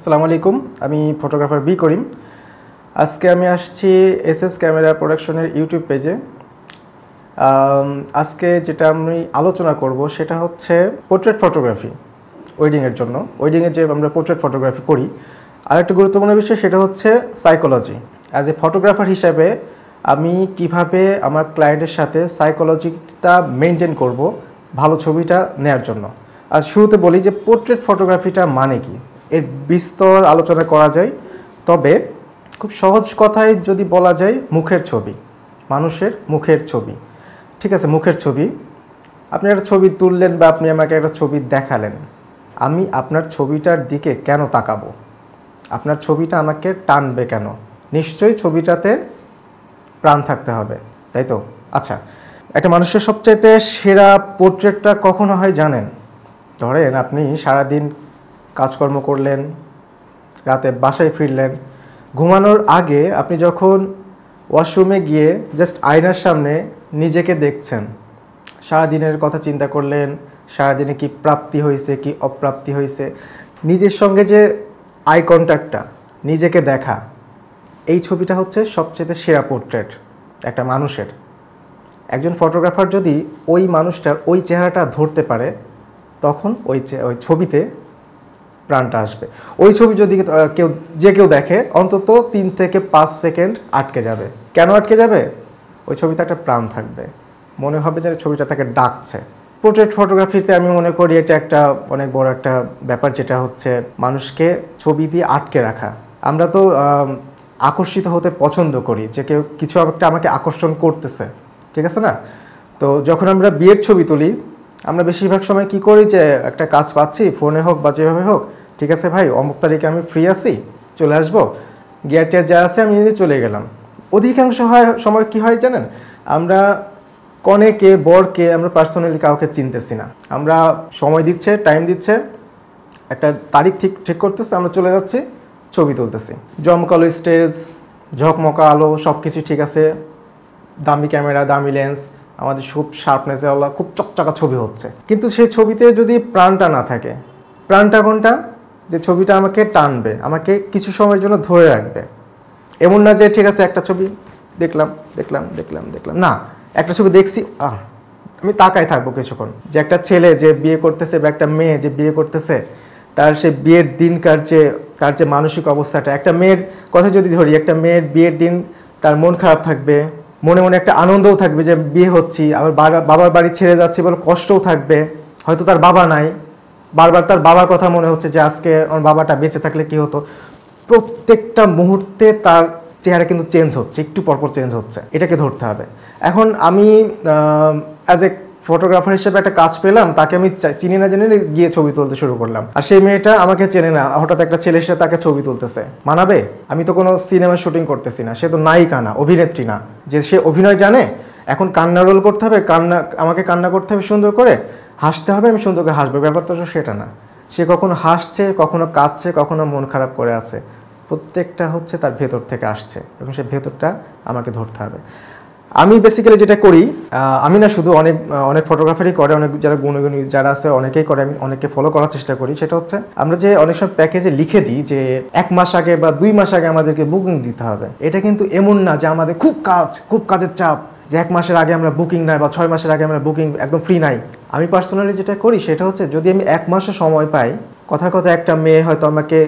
আসসালামু আলাইকুম, আমি ফটোগ্রাফার করিম। আজকে আমি আসছি এসএস ক্যামেরা প্রোডাকশনের ইউটিউব পেজে। আজকে যেটা আমি আলোচনা করব সেটা হচ্ছে পোর্ট্রেট ফটোগ্রাফি। ওয়েডিংয়ের জন্য, ওয়েডিংয়ে যে আমরা পোর্ট্রেট ফটোগ্রাফি করি, আরেকটা গুরুত্বপূর্ণ বিষয় সেটা হচ্ছে সাইকোলজি। অ্যাজ এ ফটোগ্রাফার হিসাবে আমি কিভাবে আমার ক্লায়েন্টের সাথে সাইকোলজিটা মেনটেন করব ভালো ছবিটা নেওয়ার জন্য। আজ শুরুতে বলি যে পোর্ট্রেট ফটোগ্রাফিটা মানে কি, এর বিস্তর আলোচনা করা যায়। তবে খুব সহজ কথায় যদি বলা যায়, মুখের ছবি, মানুষের মুখের ছবি। ঠিক আছে, মুখের ছবি। আপনি একটা ছবি তুললেন বা আপনি আমাকে একটা ছবি দেখালেন, আমি আপনার ছবিটার দিকে কেন তাকাবো? আপনার ছবিটা আমাকে টানবে কেন? নিশ্চয়ই ছবিটাতে প্রাণ থাকতে হবে, তাই তো? আচ্ছা, একটা মানুষের সবচাইতে সেরা পোর্ট্রেটটা কখনো হয় জানেন? ধরেন আপনি সারাদিন কাজকর্ম করলেন, রাতে বাসায় ফিরলেন, ঘুমানোর আগে আপনি যখন ওয়াশরুমে গিয়ে জাস্ট আয়নার সামনে নিজেকে দেখছেন, সারাদিনের কথা চিন্তা করলেন, সারাদিনে কি প্রাপ্তি হয়েছে কি অপ্রাপ্তি হয়েছে, নিজের সঙ্গে যে আই কন্ট্যাক্টটা, নিজেকে দেখা, এই ছবিটা হচ্ছে সবচেয়ে সেরা পোর্ট্রেট একটা মানুষের। একজন ফটোগ্রাফার যদি ওই মানুষটার ওই চেহারাটা ধরতে পারে, তখন ওই ছবিতে প্রাণটা আসবে। ওই ছবি যদি কেউ দেখে, অন্তত 3 থেকে 5 সেকেন্ড আটকে যাবে। কেন আটকে যাবে? ওই ছবিতে একটা প্রাণ থাকবে, মনে হবে যে ছবিটা তাকে ডাকছে। পোর্ট্রেট ফটোগ্রাফিতে আমি মনে করি এটা একটা অনেক বড় একটা ব্যাপার, যেটা হচ্ছে মানুষকে ছবি দিয়ে আটকে রাখা। আমরা তো আকর্ষিত হতে পছন্দ করি, যে কেউ কিছু একটা আমাকে আকর্ষণ করতেছে, ঠিক আছে না? তো যখন আমরা বিয়ের ছবি তুলি, আমরা বেশিরভাগ সময় কি করি, যে একটা কাজ পাচ্ছি, ফোনে হোক বা যেভাবে হোক, ঠিক আছে ভাই অমুক তারিখে আমি ফ্রি আছি, চলে আসবো, গিয়ার টিয়ার যা আছে আমি নিজে চলে গেলাম। অধিকাংশ সময় কি হয় জানেন, আমরা কনেকে বরকে আমরা পার্সোনালি কাউকে চিনতেছি না। আমরা সময় দিচ্ছে, টাইম দিচ্ছে, একটা তারিখ ঠিক করতেছে, আমরা চলে যাচ্ছি, ছবি তুলতেছি। জমকালো স্টেজ, ঝকমকা আলো, সব কিছু ঠিক আছে, দামি ক্যামেরা, দামি লেন্স, আমাদের খুব শার্পনেস ওলা, খুব চকচকা ছবি হচ্ছে। কিন্তু সেই ছবিতে যদি প্রাণটা না থাকে, প্রাণটা কোনটা? যে ছবিটা আমাকে টানবে, আমাকে কিছু সময়ের জন্য ধরে রাখবে। এমন না যে ঠিক আছে একটা ছবি দেখলাম, না, একটা ছবি দেখছি, আমি তাকাই থাকবো কিছুক্ষণ। যে একটা ছেলে যে বিয়ে করতেছে বা একটা মেয়ে যে বিয়ে করতেছে, তার সে বিয়ের দিনকার যে মানসিক অবস্থাটা, একটা মেয়ের কথা যদি ধরি, একটা মেয়ের বিয়ের দিন তার মন খারাপ থাকবে, মনে মনে একটা আনন্দও থাকবে যে বিয়ে হচ্ছি, আবার বাবার বাড়ি ছেড়ে যাচ্ছি বলে কষ্টও থাকবে, হয়তো তার বাবা নাই, বারবার তার বাবার কথা মনে হচ্ছে যে আজকে আমার বাবাটা বেঁচে থাকলে কি হতো। প্রত্যেকটা মুহূর্তে তার চেহারা কিন্তু চেঞ্জ হচ্ছে, একটু পরপর চেঞ্জ হচ্ছে, এটাকে ধরতে হবে। এখন আমি অ্যাজ এ ফটোগ্রাফার হিসেবে একটা কাজ পেলাম, তাকে আমি চিনি না জেনে গিয়ে ছবি তুলতে শুরু করলাম, আর সেই মেয়েটা আমাকে চেনে না, হঠাৎ একটা ছেলের সাথে তাকে ছবি তুলতেছে, মানাবে? আমি তো কোনো সিনেমা শুটিং করতেছি না, সে তো নায়িকা না, অভিনেত্রী না যে সে অভিনয় জানে। এখন কান্না রোল করতে হবে, আমাকে কান্না করতে হবে সুন্দর করে, হাসতে হবে, আমি সুন্দর করে হাসবো, ব্যাপারটা তো সেটা না। সে কখনো হাসছে, কখনো কাঁদছে, কখনো মন খারাপ করে আছে, প্রত্যেকটা হচ্ছে তার ভেতর থেকে আসছে, এবং সে ভেতরটা আমাকে ধরতে হবে। আমি বেসিক্যালি যেটা করি, আমি না শুধু, অনেক ফটোগ্রাফারই করে, অনেক যারা গুণী যারা আছে অনেকেই করে, আমি অনেককে ফলো করার চেষ্টা করি। সেটা হচ্ছে আমরা যে অনেক সময় প্যাকেজে লিখে দিই যে 1 মাস আগে বা 2 মাস আগে আমাদেরকে বুকিং দিতে হবে। এটা কিন্তু এমন না যে আমাদের খুব কাজের চাপ, যে 1 মাসের আগে আমরা বুকিং নাই বা 6 মাসের আগে আমরা বুকিং একদম ফ্রি নাই। আমি পার্সোনালি যেটা করি সেটা হচ্ছে, যদি আমি 1 মাসও সময় পাই, কথা একটা মেয়ে হয়তো আমাকে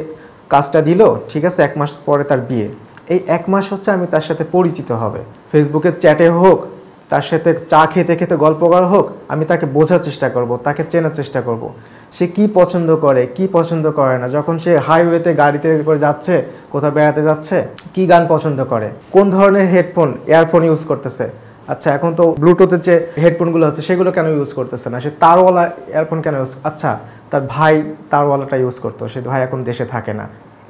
কাজটা দিল, ঠিক আছে, 1 মাস পরে তার বিয়ে, এই 1 মাস হচ্ছে আমি তার সাথে পরিচিত হবে, ফেসবুকের চ্যাটে হোক, তার সাথে চা খেতে খেতে গল্প করা হোক, আমি তাকে বোঝার চেষ্টা করব, তাকে চেনার চেষ্টা করব, সে কি পছন্দ করে কি পছন্দ করে না, যখন সে হাইওয়েতে গাড়িতে করে যাচ্ছে, কোথাও বেড়াতে যাচ্ছে, কি গান পছন্দ করে, কোন ধরনের হেডফোন ইয়ারফোন ইউজ করতেছে। আচ্ছা, এখন তো ব্লুটুথের যে হেডফোনগুলো আছে সেগুলো কেন ইউজ করতেছে না, সে তারওয়ালা ইয়ারফোন কেন ইউজ, আচ্ছা তার ভাই তারওয়ালাটা ইউজ করতো, সে ভাই এখন দেশে থাকে না,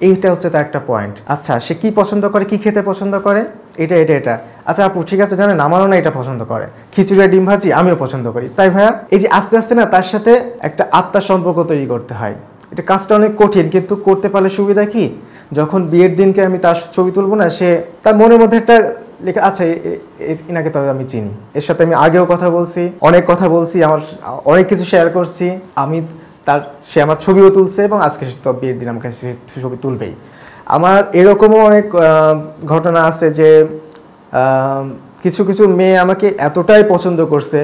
এইটা হচ্ছে তার একটা পয়েন্ট। আচ্ছা, সে কি পছন্দ করে, কি খেতে পছন্দ করে, এটা। আচ্ছা আপু, ঠিক আছে, জানেন আমারও না এটা পছন্দ করে, খিচুড়ি ডিম ভাজি আমিও পছন্দ করি, তাই ভাইয়া। এই যে আস্তে আস্তে না তার সাথে একটা আত্মার সম্পর্ক তৈরি করতে হয়। এটা কাজটা অনেক কঠিন, কিন্তু করতে পারলে সুবিধা কি, যখন বিয়ের দিনকে আমি তার ছবি তুলবো না, সে তার মনের মধ্যে একটা লেখা, আচ্ছা এনাকে তবে আমি চিনি, এর সাথে আমি আগেও কথা বলছি, অনেক কথা বলছি, আমার অনেক কিছু শেয়ার করছি, আমি সে আমার ছবিও তুলছে এবং আজকে তো বিয়ের দিন আমাকে সে ছবি তুলবেই। আমার এরকমও অনেক ঘটনা আছে যে কিছু কিছু মেয়ে আমাকে এতটাই পছন্দ করছে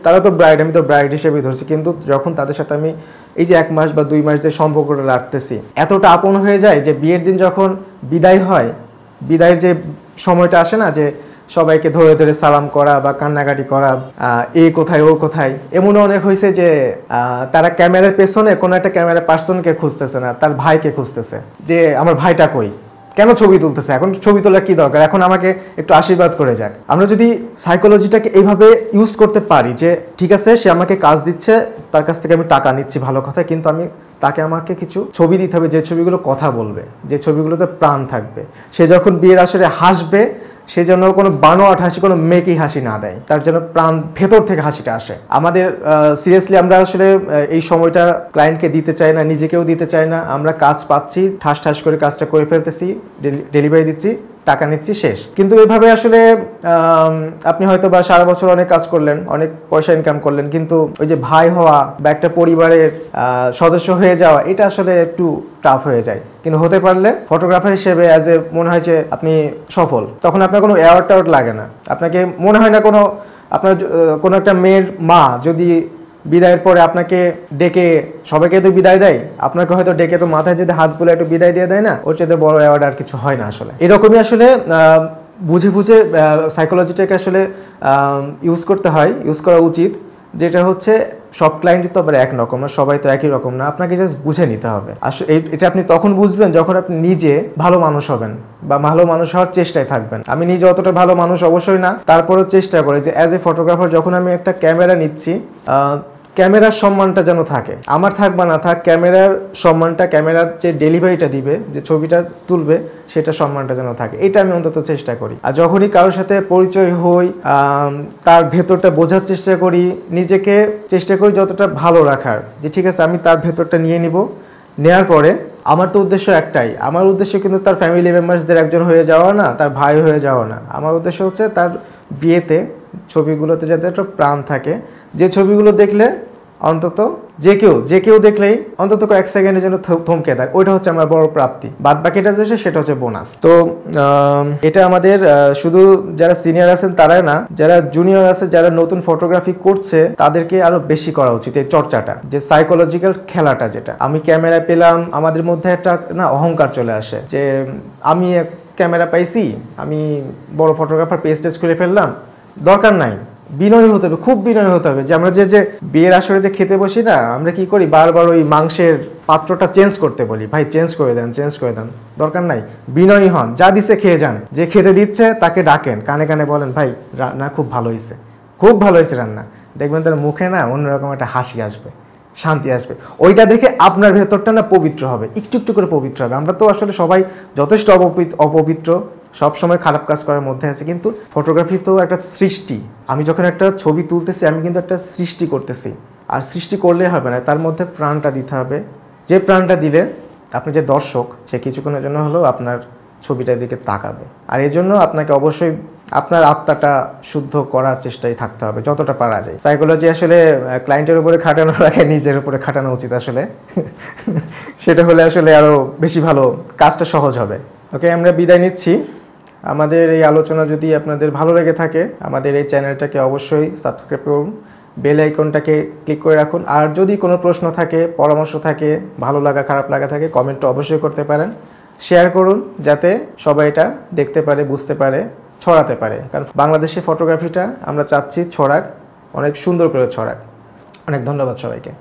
তারা তো ব্রাইড, আমি তো ব্রাইড হিসেবেই ধরছি, কিন্তু যখন তাদের সাথে আমি এই যে 1 মাস বা 2 মাস যে সম্পর্কটা রাখতেছি এতটা আপন হয়ে যায় যে বিয়ের দিন যখন বিদায় হয়, বিদায়ের যে সময়টা আসে না, যে সবাইকে ধরে ধরে সালাম করা বা কান্নাকাটি করা, এ কোথায় ও কোথায়, এমনও অনেক হয়েছে যে তারা ক্যামেরার পেছনে কোনো একটা ক্যামেরা পার্সনকে খুঁজতেছে না, তার ভাইকে খুঁজতেছে যে আমার ভাইটা কই, কেন ছবি তুলতেছে, এখন ছবি তোলার কি দরকার, এখন আমাকে একটু আশীর্বাদ করে যাক। আমরা যদি সাইকোলজিটাকে এইভাবে ইউজ করতে পারি যে ঠিক আছে সে আমাকে কাজ দিচ্ছে, তার কাছ থেকে আমি টাকা নিচ্ছি, ভালো কথা, কিন্তু আমাকে কিছু ছবি দিতে হবে যে ছবিগুলো কথা বলবে, যে ছবিগুলোতে প্রাণ থাকবে। সে যখন বিয়ের আসরে হাসবে সে যেন কোনো বানোয়াট হাসি, কোনো মেকি হাসি না দেয়, তার যেন প্রাণ ভেতর থেকে হাসিটা আসে। আমাদের সিরিয়াসলি আমরা আসলে এই সময়টা ক্লায়েন্টকে দিতে চাই না, নিজেকেও দিতে চাই না। আমরা কাজ পাচ্ছি, ঠাস ঠাস করে কাজটা করে ফেলতেছি, ডেলিভারি দিচ্ছি, টাকা নিচ্ছি, শেষ। কিন্তু এইভাবে আসলে আপনি হয়তো বা সারা বছর অনেক কাজ করলেন, অনেক পয়সা ইনকাম করলেন, কিন্তু ওই যে ভাই হওয়া বা একটা পরিবারের সদস্য হয়ে যাওয়া, এটা আসলে একটু টাফ হয়ে যায়। কিন্তু হতে পারলে ফটোগ্রাফার হিসেবে মনে হয় যে আপনি সফল, তখন আপনার কোনো অ্যাওয়ার্ড টাওয়ার্ড লাগে না। আপনাকে মনে হয় না আপনার কোনো একটা মেয়ের মা যদি বিদায়ের পরে আপনাকে ডেকে, সবাইকে তো বিদায় দেয়, আপনাকে হয়তো ডেকে তো মাথায় যদি হাত বুলে একটু বিদায় দিয়ে দেয় না, ওর চেয়ে বড় অ্যাওয়ার্ড আর কিছু হয় না। আসলে এরকমই আসলে বুঝে বুঝে সাইকোলজিটাকে আসলে ইউজ করতে হয়, ইউজ করা উচিত। যেটা হচ্ছে সব ক্লায়েন্টই তো আবার এক রকম না, সবাই তো একই রকম না, আপনাকে জাস্ট বুঝে নিতে হবে। আসলে এটা আপনি তখন বুঝবেন যখন আপনি নিজে ভালো মানুষ হবেন বা ভালো মানুষ হওয়ার চেষ্টায় থাকবেন। আমি নিজে অতটা ভালো মানুষ অবশ্যই না, তারপরেও চেষ্টা করি যে অ্যাজ এ ফটোগ্রাফার যখন আমি একটা ক্যামেরা নিচ্ছি, ক্যামেরার সম্মানটা যেন থাকে, আমার থাক বা না থাক, ক্যামেরার সম্মানটা, ক্যামেরার যে ডেলিভারিটা দিবে, যে ছবিটা তুলবে, সেটা সম্মানটা যেন থাকে, এটা আমি অন্তত চেষ্টা করি। আর যখনই কারোর সাথে পরিচয় হই, তার ভেতরটা বোঝার চেষ্টা করি, নিজেকে চেষ্টা করি যতটা ভালো রাখার, যে ঠিক আছে আমি তার ভেতরটা নিয়ে নিব। নেওয়ার পরে আমার তো উদ্দেশ্য একটাই, আমার উদ্দেশ্য কিন্তু তার ফ্যামিলি মেম্বার্সদের একজন হয়ে যাওয়া না, তার ভাই হয়ে যাওয়া না। আমার উদ্দেশ্য হচ্ছে তার বিয়েতে ছবিগুলোতে যাতে একটা প্রাণ থাকে, যে ছবিগুলো দেখলে অন্তত যে কেউ দেখলেই অন্তত কয়েক সেকেন্ডের জন্য থমকে দেয়, ওইটা হচ্ছে আমার বড় প্রাপ্তি। বাদ বাকিটা যে সেটা হচ্ছে বোনাস। তো এটা আমাদের শুধু যারা সিনিয়র আছেন তারা না, যারা জুনিয়র আছে, যারা নতুন ফটোগ্রাফি করছে, তাদেরকে আরো বেশি করা উচিত এই চর্চাটা, যে সাইকোলজিক্যাল খেলাটা। যেটা আমি ক্যামেরা পেলাম, আমাদের মধ্যে একটা অহংকার চলে আসে যে আমি ক্যামেরা পাইছি, আমি বড় ফটোগ্রাফার, পেজ টেজ করে ফেললাম। দরকার নাই, বিনয় হতে হবে, খুব বিনয় হতে হবে। যে আমরা যে বিয়ের আসরে যে খেতে বসি না, আমরা কি করি, বারবার ওই মাংসের পাত্রটা চেঞ্জ করতে বলি, ভাই চেঞ্জ করে দেন, চেঞ্জ করে দেন। দরকার নাই, বিনয়ী হন, যা দিচ্ছে খেয়ে যান। যে খেতে দিচ্ছে তাকে ডাকেন, কানে কানে বলেন, ভাই রান্না খুব ভালো হয়েছে, খুব ভালো হয়েছে রান্না। দেখবেন তার মুখে না অন্যরকম একটা হাসি আসবে, শান্তি আসবে। ওইটা দেখে আপনার ভেতরটা না পবিত্র হবে, একটু একটু করে পবিত্র হবে। আমরা তো আসলে সবাই যথেষ্ট অপবিত্র, সব সময় খারাপ কাজ করার মধ্যে আছে, কিন্তু ফটোগ্রাফি তো একটা সৃষ্টি। আমি যখন একটা ছবি তুলতেছি, আমি কিন্তু একটা সৃষ্টি করতেছি। আর সৃষ্টি করলে হবে না, তার মধ্যে প্রাণটা দিতে হবে। যে প্রাণটা দিলে আপনি যে দর্শক, সে কিছুক্ষণের জন্য হলেও আপনার ছবিটার দিকে তাকাবে। আর এই জন্য আপনাকে অবশ্যই আপনার আত্মাটা শুদ্ধ করার চেষ্টায় থাকতে হবে যতটা পারা যায়। সাইকোলজি আসলে ক্লায়েন্টের উপরে খাটানোর আগে নিজের উপরে খাটানো উচিত আসলে। সেটা হলে আসলে আরও বেশি ভালো, কাজটা সহজ হবে। ওকে, আমরা বিদায় নিচ্ছি। আমাদের এই আলোচনা যদি আপনাদের ভালো লেগে থাকে, আমাদের এই চ্যানেলটাকে অবশ্যই সাবস্ক্রাইব করুন, বেল আইকনটাকে ক্লিক করে রাখুন। আর যদি কোনো প্রশ্ন থাকে, পরামর্শ থাকে, ভালো লাগা খারাপ লাগা থাকে, কমেন্টটা অবশ্যই করতে পারেন। শেয়ার করুন যাতে সবাই এটা দেখতে পারে, বুঝতে পারে, ছড়াতে পারে। কারণ বাংলাদেশে ফটোগ্রাফিটা আমরা চাচ্ছি ছড়াক, অনেক সুন্দর করে ছড়াক। অনেক ধন্যবাদ সবাইকে।